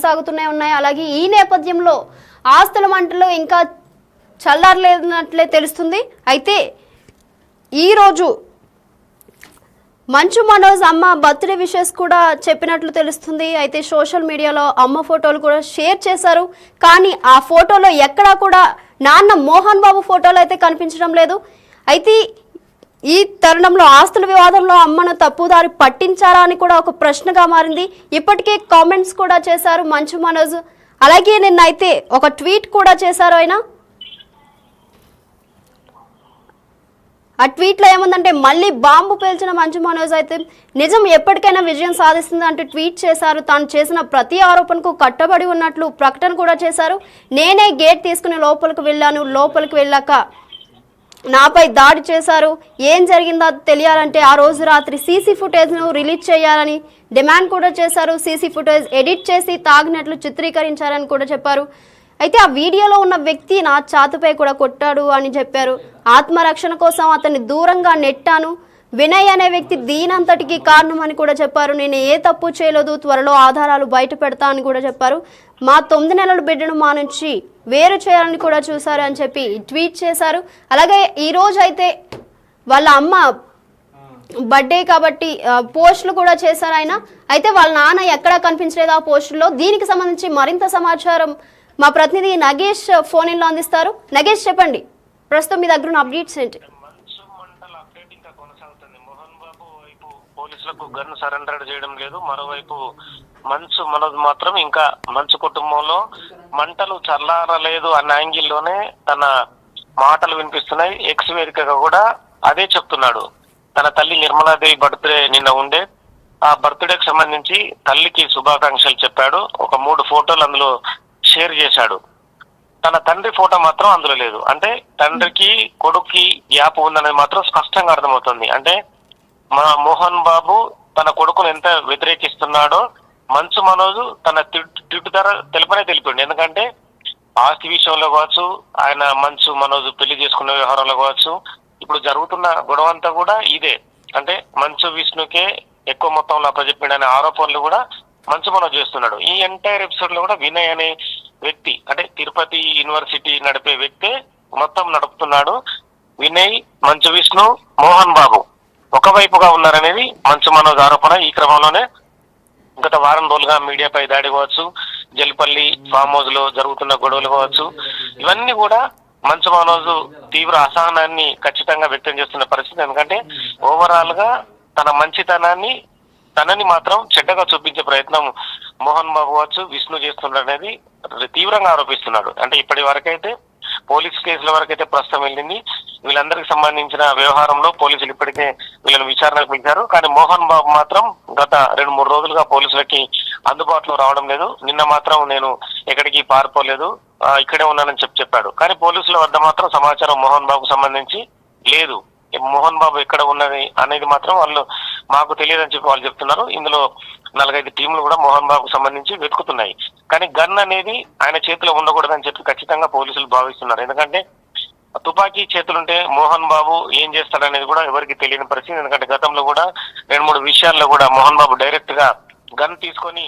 కొనసాగుతూనే ఉన్నాయి. అలాగే ఈ నేపథ్యంలో ఆస్తుల మంటలు ఇంకా చల్లారలేనట్లే తెలుస్తుంది. అయితే ఈరోజు మంచు మనోజ్ అమ్మ బర్త్డే విషెస్ కూడా చెప్పినట్లు తెలుస్తుంది. అయితే సోషల్ మీడియాలో అమ్మ ఫోటోలు కూడా షేర్ చేశారు. కానీ ఆ ఫోటోలో ఎక్కడా కూడా నాన్న మోహన్ బాబు ఫోటోలు అయితే కనిపించడం లేదు. అయితే ఈ తరుణంలో ఆస్తుల వివాదంలో అమ్మను తప్పుదారి పట్టించారా అని కూడా ఒక ప్రశ్నగా మారింది. ఇప్పటికే కామెంట్స్ కూడా చేశారు మంచు మనోజ్. అలాగే నిన్నైతే ఒక ట్వీట్ కూడా చేశారు ఆయన. ఆ ట్వీట్లో ఏముందంటే మళ్ళీ బాంబు పేల్చిన మంచు మనోజ్ అయితే నిజం ఎప్పటికైనా విజయం సాధిస్తుంది అంటూ ట్వీట్ చేశారు. తాను చేసిన ప్రతి ఆరోపణకు కట్టబడి ఉన్నట్లు ప్రకటన కూడా చేశారు. నేనే గేట్ తీసుకుని లోపలికి వెళ్ళాను. లోపలికి వెళ్ళాక నాపై దాడి చేశారు. ఏం జరిగిందో తెలియాలంటే ఆ రోజు రాత్రి సీసీ ఫుటేజ్ను రిలీజ్ చేయాలని డిమాండ్ కూడా చేశారు. సీసీ ఫుటేజ్ ఎడిట్ చేసి తాగినట్లు చిత్రీకరించారని కూడా చెప్పారు. అయితే ఆ వీడియోలో ఉన్న వ్యక్తి నా ఛాతిపై కూడా కొట్టాడు అని చెప్పారు. ఆత్మరక్షణ కోసం అతన్ని దూరంగా నెట్టాను. వినయ్ అనే వ్యక్తి దీనంతటికి కారణం అని కూడా చెప్పారు. నేను ఏ తప్పు చేయలేదు, త్వరలో ఆధారాలు బయట పెడతా అని కూడా చెప్పారు. మా 9 నెలల బిడ్డను మా నుంచి వేరు చేయాలని కూడా చూశారు అని చెప్పి ట్వీట్ చేశారు. అలాగే ఈరోజు అయితే వాళ్ళ అమ్మ బర్త్డే కాబట్టి పోస్టులు కూడా చేశారు ఆయన. అయితే వాళ్ళ నాన్న ఎక్కడా కనిపించలేదు ఆ పోస్టుల్లో. దీనికి సంబంధించి మరింత సమాచారం మా ప్రతినిధి నగేష్ ఫోన్ ఇన్లో అందిస్తారు. నగేష్ చెప్పండి, ప్రస్తుతం మీ దగ్గర ఉన్న అప్డేట్స్ ఏంటి? మంచు మంటల అప్డేట్ ఇంకా కొనసాగుతుంది. మోహన్ బాబు వైపు పోలీసులకు గన్ సరెండర్ చేయడం లేదు. మరోవైపు మంచు మనోజ్ మాత్రం ఇంకా మంచు కుటుంబంలో మంటలు చల్లారలేదు అన్న యాంగిల్లోనే తన మాటలు వినిపిస్తున్నాయి. ఎక్స్ వేదికగా కూడా అదే చెప్తున్నాడు. తన తల్లి నిర్మలాదేవి బర్త్డే నిన్న ఉండే, ఆ బర్త్డేకి సంబంధించి తల్లికి శుభాకాంక్షలు చెప్పాడు. ఒక 3 ఫోటోలు అందులో షేర్ చేశాడు. తన తండ్రి ఫోటో మాత్రం అందులో లేదు. అంటే తండ్రికి కొడుక్కి గ్యాప్ ఉందనేది మాత్రం స్పష్టంగా అర్థమవుతుంది. అంటే మా మోహన్ బాబు తన కొడుకును ఎంత వ్యతిరేకిస్తున్నాడో మంచు మనోజ్ తన ట్విట్ ద్వారా తెలిపిండు. ఎందుకంటే ఆస్తి విషయంలో కావచ్చు, ఆయన మంచు మనోజ్ పెళ్లి చేసుకున్న వ్యవహారంలో కావచ్చు, ఇప్పుడు జరుగుతున్న గొడవ అంతా కూడా ఇదే. అంటే మంచు విష్ణుకే ఎక్కువ మొత్తంలో అప్పచెప్పిండనే ఆరోపణలు కూడా మంచు మనోజ్ చేస్తున్నాడు. ఈ ఎంటైర్ ఎపిసోడ్ లో కూడా వినయ్ అనే వ్యక్తి, అంటే తిరుపతి యూనివర్సిటీ నడిపే వ్యక్తే మొత్తం నడుపుతున్నాడు. వినయ్, మంచు విష్ణు, మోహన్ బాబు ఒకవైపుగా ఉన్నారనేది మంచు మనోజ్ ఆరోపణ. ఈ క్రమంలోనే గత వారం రోజులుగా మీడియాపై దాడి కావచ్చు, జల్పల్లి ఫామ్ హౌస్ లో జరుగుతున్న గొడవలు కావచ్చు, ఇవన్నీ కూడా మంచు మనోజ్ తీవ్ర అసహనాన్ని ఖచ్చితంగా వ్యక్తం చేస్తున్న పరిస్థితి. ఎందుకంటే ఓవరాల్ గా తన మంచితనాన్ని, తనని మాత్రం చెడ్డగా చూపించే ప్రయత్నం మోహన్ బాబు కావచ్చు, విష్ణు చేస్తున్నాడు అనేది తీవ్రంగా ఆరోపిస్తున్నాడు. అంటే ఇప్పటి వరకైతే పోలీస్ కేసుల వరకైతే ప్రస్తుతం వెళ్ళింది. వీళ్ళందరికి సంబంధించిన వ్యవహారంలో పోలీసులు ఇప్పటికే వీళ్ళని విచారణకు పిలిచారు. కానీ మోహన్ బాబు మాత్రం గత 2-3 రోజులుగా పోలీసులకి అందుబాటులో రావడం లేదు. నిన్న మాత్రం నేను ఎక్కడికి పారిపోలేదు, ఇక్కడే ఉన్నానని చెప్పాడు. కానీ పోలీసుల వద్ద మాత్రం సమాచారం మోహన్ బాబుకు సంబంధించి లేదు. మోహన్ బాబు ఎక్కడ ఉన్నది అనేది మాత్రం వాళ్ళు మాకు తెలియదని చెప్పి వాళ్ళు చెప్తున్నారు. ఇందులో 4-5 టీంలు కూడా మోహన్ బాబుకు సంబంధించి వెతుకుతున్నాయి. కానీ గన్ అనేది ఆయన చేతిలో ఉండకూడదని చెప్పి ఖచ్చితంగా పోలీసులు భావిస్తున్నారు. ఎందుకంటే తుపాకీ చేతులుంటే మోహన్ బాబు ఏం చేస్తాడనేది కూడా ఎవరికి తెలియని పరిస్థితి. ఎందుకంటే గతంలో కూడా 2-3 విషయాల్లో కూడా మోహన్ బాబు డైరెక్ట్ గా గన్ తీసుకొని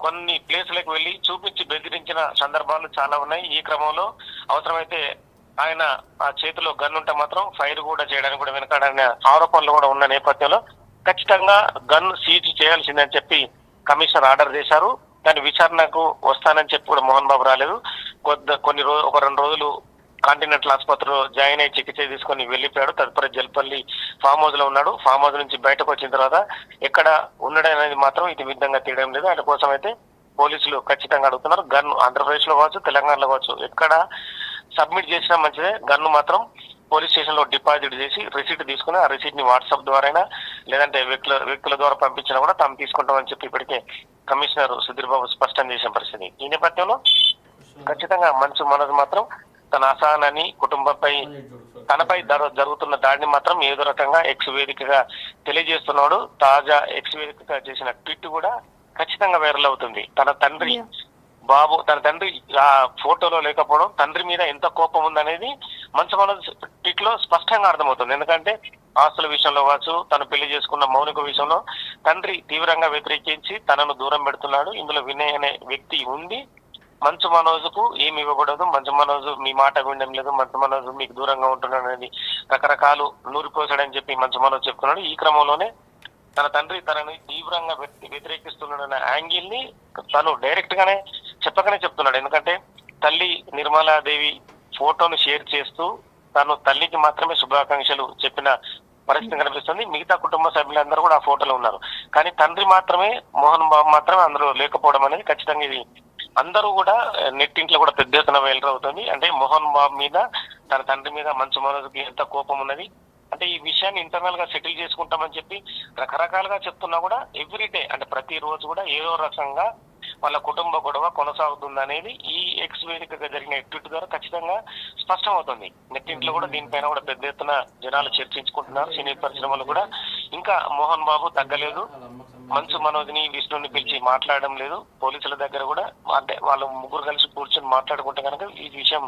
కొన్ని ప్లేసులకు వెళ్లి చూపించి బెదిరించిన సందర్భాలు చాలా ఉన్నాయి. ఈ క్రమంలో అవసరమైతే ఆయన ఆ చేతిలో గన్ ఉంటే మాత్రం ఫైర్ కూడా చేయడానికి కూడా వెనకాడనే ఆరోపణలు కూడా ఉన్న నేపథ్యంలో ఖచ్చితంగా గన్ సీజ్ చేయాల్సిందని చెప్పి కమిషనర్ ఆర్డర్ చేశారు. దాని విచారణకు వస్తానని చెప్పి కూడా మోహన్ బాబు రాలేదు. ఒక 2 రోజులు కాంటినెంటల్ ఆసుపత్రిలో జాయిన్ అయ్యి చికిత్స తీసుకొని వెళ్లిపోయాడు. తదుపరి జల్పల్లి ఫామ్ హౌస్ లో ఉన్నాడు. ఫామ్ హౌస్ నుంచి బయటకు వచ్చిన తర్వాత ఎక్కడ ఉండడనేది మాత్రం ఇది విధంగా తీయడం లేదు. ఆయన కోసం అయితే పోలీసులు ఖచ్చితంగా అడుగుతున్నారు. గన్ ఆంధ్రప్రదేశ్ లో కావచ్చు, తెలంగాణలో కావచ్చు, ఎక్కడ సబ్మిట్ చేసినా మంచిదే. గన్ను మాత్రం పోలీస్ స్టేషన్ లో డిపాజిట్ చేసి రిసీట్ తీసుకుని ఆ రిసీట్ ని వాట్సాప్ ద్వారా లేదంటే వ్యక్తుల ద్వారా పంపించినా కూడా తాము తీసుకుంటామని చెప్పి ఇప్పటికే కమిషనర్ సుధీర్ బాబు స్పష్టం చేసిన పరిస్థితి. ఈ నేపథ్యంలో ఖచ్చితంగా మంచు మనోజ్ మాత్రం తన అసహనాన్ని, కుటుంబంపై తనపై జరుగుతున్న దాడిని మాత్రం ఏదో రకంగా ఎక్స్ వేదికగా తెలియజేస్తున్నాడు. తాజా ఎక్స్ వేదికగా చేసిన ట్వీట్ కూడా ఖచ్చితంగా వైరల్ అవుతుంది. తన తండ్రి ఆ ఫోటోలో లేకపోవడం తండ్రి మీద ఎంత కోపం ఉందనేది మంచు మనోజ్ ట్వీట్ లో స్పష్టంగా అర్థమవుతుంది. ఎందుకంటే ఆస్తుల విషయంలో కావచ్చు, తను పెళ్లి చేసుకున్న మౌనిక విషయంలో తండ్రి తీవ్రంగా వ్యతిరేకించి తనను దూరం పెడుతున్నాడు. ఇందులో వినయ్ అనే వ్యక్తి ఉంది. మంచు మనోజ్కు ఏమి ఇవ్వకూడదు, మంచు మనోజ్ మీ మాట వినడం లేదు, మంచు మనోజ్ మీకు దూరంగా ఉంటున్నాడు అనేది రకరకాలు నూరిపోసాడని చెప్పి మంచు మనోజ్ చెప్తున్నాడు. ఈ క్రమంలోనే తన తండ్రి తనని తీవ్రంగా వ్యతిరేకిస్తున్నాడన్న యాంగిల్ ని తను డైరెక్ట్ గానే చెప్పకనే చెప్తున్నాడు. ఎందుకంటే తల్లి నిర్మలాదేవి ఫోటోను షేర్ చేస్తూ తను తల్లికి మాత్రమే శుభాకాంక్షలు చెప్పిన పరిస్థితి కనిపిస్తుంది. మిగతా కుటుంబ సభ్యులందరూ కూడా ఆ ఫోటోలో ఉన్నారు. కానీ తండ్రి మాత్రమే, మోహన్ బాబు మాత్రమే అందులో లేకపోవడం అనేది ఖచ్చితంగా ఇది అందరూ కూడా నెట్టింట్లో కూడా పెద్ద ఎత్తున అవుతుంది. అంటే మోహన్ బాబు మీద, తన తండ్రి మీద మంచు మనోజ్కి ఎంత కోపం ఉన్నది అంటే ఈ విషయాన్ని ఇంటర్నల్ గా సెటిల్ చేసుకుంటామని చెప్పి రకరకాలుగా చెప్తున్నా కూడా ఎవ్రీడే అంటే ప్రతిరోజు కూడా ఏదో రకంగా వాళ్ళ కుటుంబ గొడవ కొనసాగుతుంది ఈ ఎక్స్ వేదికగా జరిగిన ట్వీట్ ద్వారా ఖచ్చితంగా స్పష్టం అవుతుంది. నెట్టింట్లో కూడా దీనిపైన కూడా పెద్ద ఎత్తున జనాలు చర్చించుకుంటున్నారు. సినీ పరిశ్రమలు కూడా ఇంకా మోహన్ బాబు తగ్గలేదు, మంచు మనోజ్ని విష్ణుని పిలిచి మాట్లాడడం లేదు. పోలీసుల దగ్గర కూడా అంటే వాళ్ళు ముగ్గురు కలిసి కూర్చొని మాట్లాడుకుంటే కనుక ఈ విషయం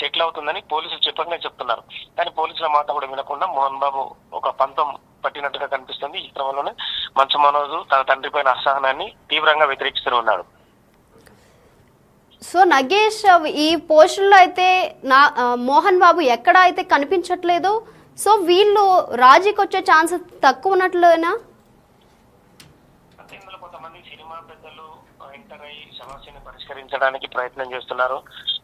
సెటిల్ అవుతుందని పోలీసులు చెప్పకనే చెప్తున్నారు. కానీ పోలీసుల మాట కూడా వినకుండా మోహన్ బాబు ఒక పంతం పట్టినట్టుగా కనిపిస్తుంది. ఈ క్రమంలోనే మంచు మనోజ్ తన తండ్రి పైన అసహనాన్ని తీవ్రంగా వ్యతిరేకిస్తూ ఉన్నాడు. సో నగేష్, ఈ పోస్టుల్లో అయితే మోహన్ బాబు ఎక్కడ అయితే కనిపించట్లేదు, సో వీళ్ళు రాజీకి వచ్చే ఛాన్సెస్ తక్కువ ఉన్నట్లేనా? ఇందులో కొంతమంది సినిమా పెద్దలు ఎంటర్ అయ్యి సమస్యను పరిష్కరించడానికి ప్రయత్నం చేస్తున్నారు.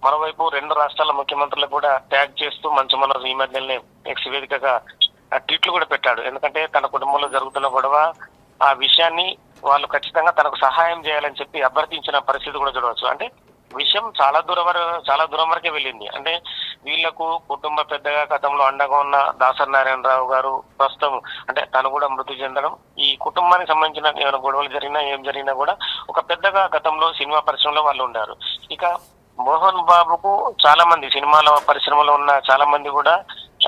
మరోవైపు రెండు రాష్ట్రాల ముఖ్యమంత్రులు కూడా ట్యాగ్ చేస్తూ మంచు మనోజ్ ఈ మధ్యనే ఎక్స్ వేదికగా ట్వీట్లు కూడా పెట్టాడు. ఎందుకంటే తన కుటుంబంలో జరుగుతున్న గొడవ ఆ విషయాన్ని వాళ్ళు ఖచ్చితంగా తనకు సహాయం చేయాలని చెప్పి అభ్యర్థించిన పరిస్థితి కూడా చూడవచ్చు. అంటే విషయం చాలా దూరం వరకే వెళ్ళింది. అంటే వీళ్లకు కుటుంబ పెద్దగా గతంలో అండగా ఉన్న దాసరి నారాయణరావు గారు ప్రస్తుతం అంటే తను కూడా మృతి చెందడం, ఈ కుటుంబానికి సంబంధించిన ఏమైనా గొడవలు జరిగినా ఏం జరిగినా కూడా ఒక పెద్దగా గతంలో సినిమా పరిశ్రమలో వాళ్ళు ఉండారు. ఇక మోహన్ బాబుకు చాలా మంది సినిమాల పరిశ్రమలో ఉన్న చాలా మంది కూడా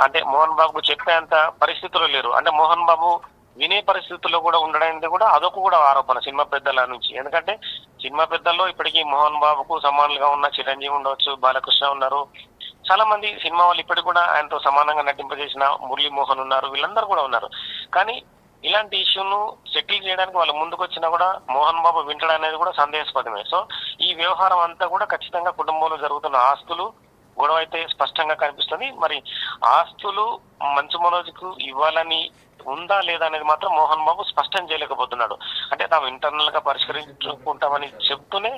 అంటే మోహన్ బాబుకు చెప్పేంత పరిస్థితులు లేరు. అంటే మోహన్ బాబు వినే పరిస్థితుల్లో కూడా ఉండడానికి కూడా అదొక కూడా ఆరోపణ సినిమా పెద్దల నుంచి. ఎందుకంటే సినిమా పెద్దల్లో ఇప్పటికీ మోహన్ బాబుకు సమానంగా ఉన్న చిరంజీవి ఉండవచ్చు, బాలకృష్ణ ఉన్నారు, చాలా మంది సినిమా వాళ్ళు ఇప్పటికి కూడా ఆయనతో సమానంగా నటింపజేసిన మురళీమోహన్ ఉన్నారు, వీళ్ళందరూ కూడా ఉన్నారు. కానీ ఇలాంటి ఇష్యూను సెటిల్ చేయడానికి వాళ్ళు ముందుకు వచ్చినా కూడా మోహన్ బాబు వింటడం అనేది కూడా సందేహాస్పదమే. సో ఈ వ్యవహారం అంతా కూడా ఖచ్చితంగా కుటుంబంలో జరుగుతున్న ఆస్తులు గొడవ అయితే స్పష్టంగా కనిపిస్తుంది. మరి ఆస్తులు మంచు మనోజ్కు ఇవ్వాలని ఉందా లేదా అనేది మాత్రం మోహన్ బాబు స్పష్టం చేయలేకపోతున్నాడు. అంటే తాము ఇంటర్నల్ గా పరిష్కరించుకుంటామని చెప్తూనే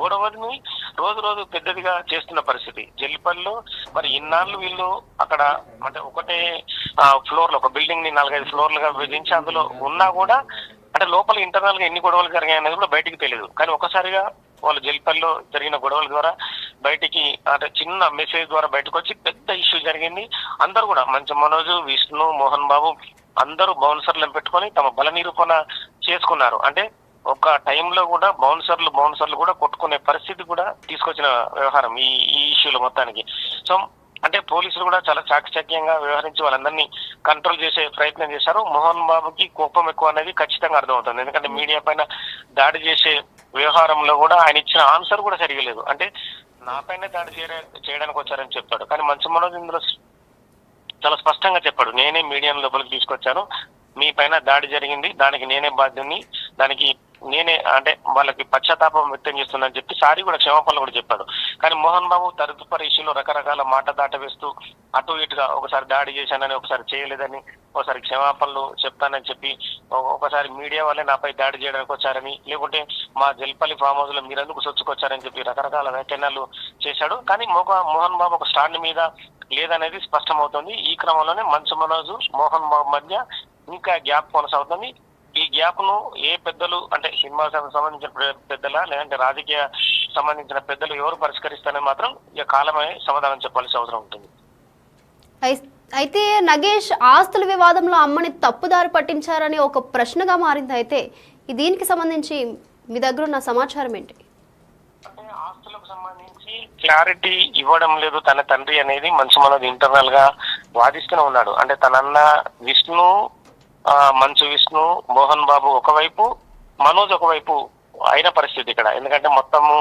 గొడవని రోజు రోజు పెద్దదిగా చేస్తున్న పరిస్థితి జల్లిపల్లిలో. మరి ఇన్నాళ్ళు వీళ్ళు అక్కడ అంటే ఒకటే ఫ్లోర్ లో ఒక బిల్డింగ్ ని 4-5 ఫ్లోర్లుగా విభజించి అందులో ఉన్నా కూడా అంటే లోపల ఇంటర్నల్ గా ఎన్ని గొడవలు జరిగాయి అనేది కూడా బయటికి తెలియదు. కానీ ఒకసారిగా వాళ్ళు జల్లిపల్లిలో జరిగిన గొడవల ద్వారా బయటికి అంటే చిన్న మెసేజ్ ద్వారా బయటకు వచ్చి పెద్ద ఇష్యూ జరిగింది. అందరూ కూడా మంచు మనోజ్, విష్ణు, మోహన్ బాబు అందరూ బౌన్సర్లను పెట్టుకొని తమ బల నిరూపణ చేసుకున్నారు. అంటే ఒక టైంలో కూడా బౌన్సర్లు కూడా కొట్టుకునే పరిస్థితి కూడా తీసుకొచ్చిన వ్యవహారం ఈ ఇష్యూలో మొత్తానికి. సో అంటే పోలీసులు కూడా చాలా చాకచక్యంగా వ్యవహరించి వాళ్ళందరినీ కంట్రోల్ చేసే ప్రయత్నం చేశారు. మోహన్ బాబుకి కోపం ఎక్కువ అనేది ఖచ్చితంగా అర్థమవుతుంది. ఎందుకంటే మీడియా పైన దాడి చేసే వ్యవహారంలో కూడా ఆయన ఇచ్చిన ఆన్సర్ కూడా సరిగా లేదు. అంటే నా పైన దాడి చేయడానికి వచ్చారని చెప్పాడు. కానీ మంచు మనోజ్ ఇందులో చాలా స్పష్టంగా చెప్పాడు, నేనే మీడియాను లోపలికి తీసుకొచ్చాను, మీ పైన దాడి జరిగింది, దానికి నేనే బాధ్యుని, దానికి నేనే అంటే వాళ్ళకి పశ్చాత్తాపం వ్యక్తం చేస్తుందని చెప్పి సారీ కూడా క్షమాపణలు కూడా చెప్పాడు. కానీ మోహన్ బాబు తదుపరి ఇష్యూలో రకరకాల మాట దాట వేస్తూ అటు ఇటుగా ఒకసారి దాడి చేశానని, ఒకసారి చేయలేదని, ఒకసారి క్షమాపణలు చెప్తానని చెప్పి, ఒకసారి మీడియా వాళ్ళే నాపై దాడి చేయడానికి వచ్చారని, లేకుంటే మా జల్పల్లి ఫామ్ హౌస్ లో మీరెందుకు సొచ్చుకొచ్చారని చెప్పి రకరకాల వ్యాఖ్యానాలు చేశాడు. కానీ మోహన్ బాబు ఒక స్టాండ్ మీద లేదనేది స్పష్టమవుతుంది. ఈ క్రమంలోనే మంచు మనోజ్, మోహన్ బాబు మధ్య ఇంకా గ్యాప్ కొనసాగుతుంది. ఈ గ్యాప్ ను ఏ పెద్దలు అంటే సినిమా సంబంధించిన పెద్దల లేదంటే రాజకీయ సంబంధించిన పెద్దలు ఎవరు పరిష్కరిస్తారని మాత్రం ఇక కాలమే సమాధానం చెప్పాల్సిన అవసరం ఉంటుంది. అయితే నగేష్, ఆస్తుల వివాదంలో అమ్మని తప్పుదారి పట్టించారని ఒక ప్రశ్నగా మారింది. అయితే దీనికి సంబంధించి మీ దగ్గర ఉన్న సమాచారం ఏంటి? అంటే ఆస్తులకు సంబంధించి క్లారిటీ ఇవ్వడం లేదు తన తండ్రి అనేది మంచు మనోజ్ ఇంటర్నల్ గా వాదిస్తూనే ఉన్నాడు. అంటే తనన్న మంచు విష్ణు, మోహన్ బాబు ఒకవైపు, మనోజ్ ఒకవైపు అయిన పరిస్థితి ఇక్కడ. ఎందుకంటే మొత్తము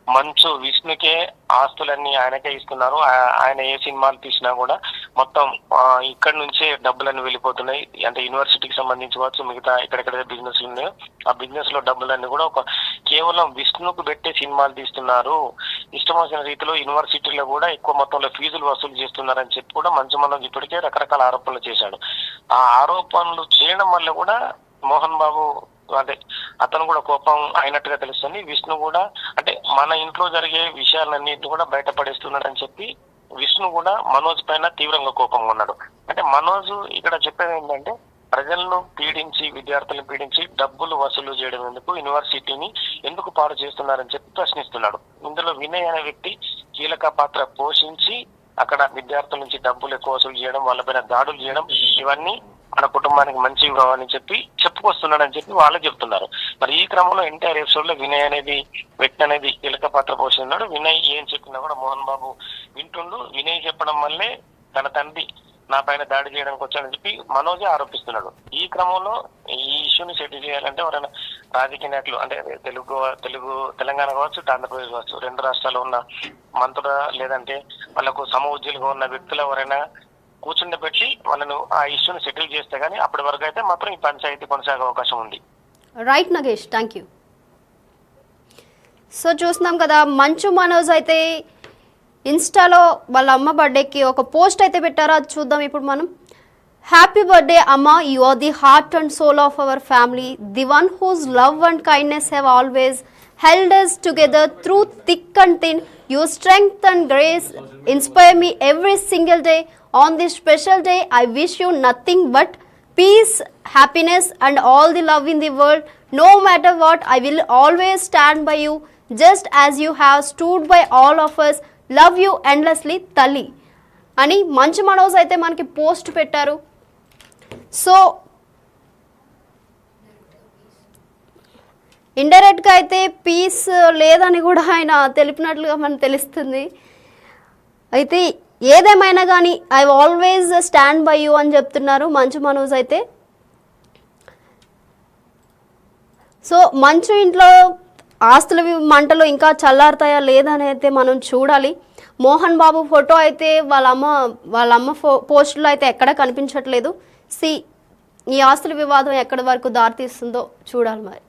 మంచు విష్ణుకే ఆస్తులన్నీ ఆయనకే ఇస్తున్నారు. ఆయన ఏ సినిమాలు తీసినా కూడా మొత్తం ఇక్కడ నుంచే డబ్బులన్నీ వెళ్ళిపోతున్నాయి. అంటే యూనివర్సిటీకి సంబంధించి కావచ్చు, మిగతా ఎక్కడెక్కడ బిజినెస్లు ఉన్నాయో ఆ బిజినెస్ లో డబ్బులన్నీ కూడా కేవలం విష్ణుకు పెట్టే సినిమాలు తీస్తున్నారు, ఇష్టం వచ్చిన రీతిలో యూనివర్సిటీలో కూడా ఎక్కువ మొత్తంలో ఫీజులు వసూలు చేస్తున్నారని చెప్పి కూడా మంచు మనోజ్ ఇప్పటికే రకరకాల ఆరోపణలు చేశాడు. ఆ ఆరోపణలు చేయడం వల్ల కూడా మోహన్ బాబు అంటే అతను కూడా కోపం అయినట్టుగా తెలుస్తుంది. విష్ణు కూడా అంటే మన ఇంట్లో జరిగే విషయాలన్నింటినీ కూడా బయటపడేస్తున్నాడని చెప్పి విష్ణు కూడా మనోజ్ పైన తీవ్రంగా కోపంగా ఉన్నాడు. అంటే మనోజ్ ఇక్కడ చెప్పేది ఏంటంటే ప్రజలను పీడించి, విద్యార్థులను పీడించి డబ్బులు వసూలు చేయడం ఎందుకు, యూనివర్సిటీని ఎందుకు పాడు చేస్తున్నారని చెప్పి ప్రశ్నిస్తున్నాడు. ఇందులో వినయ్ అనే వ్యక్తి కీలక పాత్ర పోషించి అక్కడ విద్యార్థుల నుంచి డబ్బులు ఎక్కువ వసూలు చేయడం, వాళ్ళపైన దాడులు చేయడం, ఇవన్నీ మన కుటుంబానికి మంచివి కావని చెప్పి చెప్పుకొస్తున్నాడని చెప్పి వాళ్ళు చెప్తున్నారు. మరి ఈ క్రమంలో ఎంటైర్ ఎపిసోడ్ లో వినయ్ అనేది వ్యక్తి అనేది కీలక పాత్ర పోషిస్తున్నాడు. వినయ్ ఏం చెప్పినా కూడా మోహన్ బాబు వింటుండు. వినయ్ చెప్పడం వల్లే తన తండ్రి నా పైన దాడి చేయడానికి వచ్చాడని చెప్పి మనోజే ఆరోపిస్తున్నాడు. ఈ క్రమంలో ఈ ఇష్యూని సెటిల్ చేయాలంటే ఎవరైనా రాజకీయ నాయకులు అంటే తెలంగాణ కావచ్చు, ఆంధ్రప్రదేశ్ కావచ్చు, రెండు రాష్ట్రాల్లో ఉన్న మంత్రుల లేదంటే వాళ్ళకు సమఉద్యోగులుగా ఉన్న వ్యక్తులు ఎవరైనా కూర్చుండబెట్టి వాళ్ళను ఆ ఇష్యూని సెటిల్ చేస్తే గానీ అప్పటి వరకు అయితే మాత్రం ఈ పంచాయతీ కొనసాగే అవకాశం ఉంది. Right Nagesh, thank you. So చూస్తున్నాం కదా, మంచు మనోజ్ అయితే ఇన్స్టాలో వాళ్ళ అమ్మ బర్త్డేకి ఒక పోస్ట్ అయితే పెట్టారో అది చూద్దాం ఇప్పుడు మనం. Happy birthday amma, you are the heart and soul of our family, the one whose love and kindness have always held us together through thick and thin. Your strength and grace inspire me every single day. On this special day, I wish you nothing but peace, happiness and all the love in the world. No matter what, I will always stand by you, just as you have stood by all of us. Love you endlessly, Tali. అని మంచు మనోజ్ అయితే మనకి post పెట్టారు. So ఇండైరెక్ట్గా అయితే piece లేదని కూడా ఆయన తెలిపినట్లుగా మనకు తెలుస్తుంది. అయితే ఏదేమైనా కానీ I always stand by you అని చెప్తున్నారు మంచు మనోజ్ అయితే. సో మంచు ఇంట్లో ఆస్తుల మంటలు ఇంకా చల్లారుతాయా లేదా అని అయితే మనం చూడాలి. మోహన్ బాబు ఫోటో అయితే వాళ్ళ అమ్మ పోస్టులో అయితే ఎక్కడ కనిపించట్లేదు. ఈ ఆస్తుల వివాదం ఎక్కడి వరకు దారితీస్తుందో చూడాలి మరి.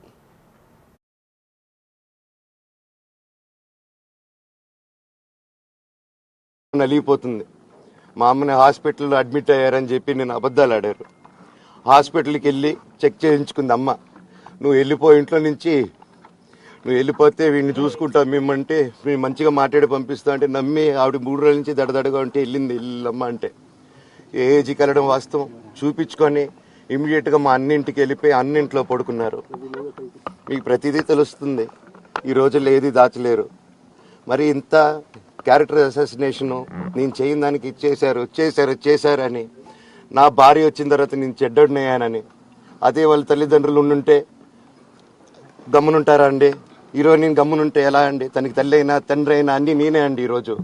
నలిగిపోతుంది. మా అమ్మని హాస్పిటల్లో అడ్మిట్ అయ్యారని చెప్పి నేను అబద్ధాలు ఆడారు. హాస్పిటల్కి వెళ్ళి చెక్ చేయించుకుంది అమ్మ. నువ్వు వెళ్ళిపో ఇంట్లో నుంచి, నువ్వు వెళ్ళిపోతే వీడిని చూసుకుంటావు మేమంటే, మేము మంచిగా మాట్లాడి పంపిస్తా అంటే నమ్మి ఆవిడ 3 రోజుల నుంచి దడదడగా ఉంటే వెళ్ళమ్మ అంటే ఏజీకి వెళ్ళడం వాస్తవం చూపించుకొని ఇమీడియట్గా మా అన్నింటికి వెళ్ళిపోయి అన్నింట్లో పడుకున్నారు. మీకు ప్రతిదీ తెలుస్తుంది. ఈ రోజుల్లో ఏది దాచలేరు. మరి ఇంత క్యారెక్టర్ అసాసినేషను నేను చేయని దానికి చేశారని నా భార్య వచ్చిన తర్వాత నేను చెడ్డడినయ్యానని అదే వాళ్ళ తల్లిదండ్రులు ఉండుంటే గమ్మునుంటారా అండి? ఈరోజు నేను గమ్మునుంటే ఎలా అండి? తనకి తల్లి అయినా తండ్రి అయినా అన్నీ నేనే అండి ఈరోజు.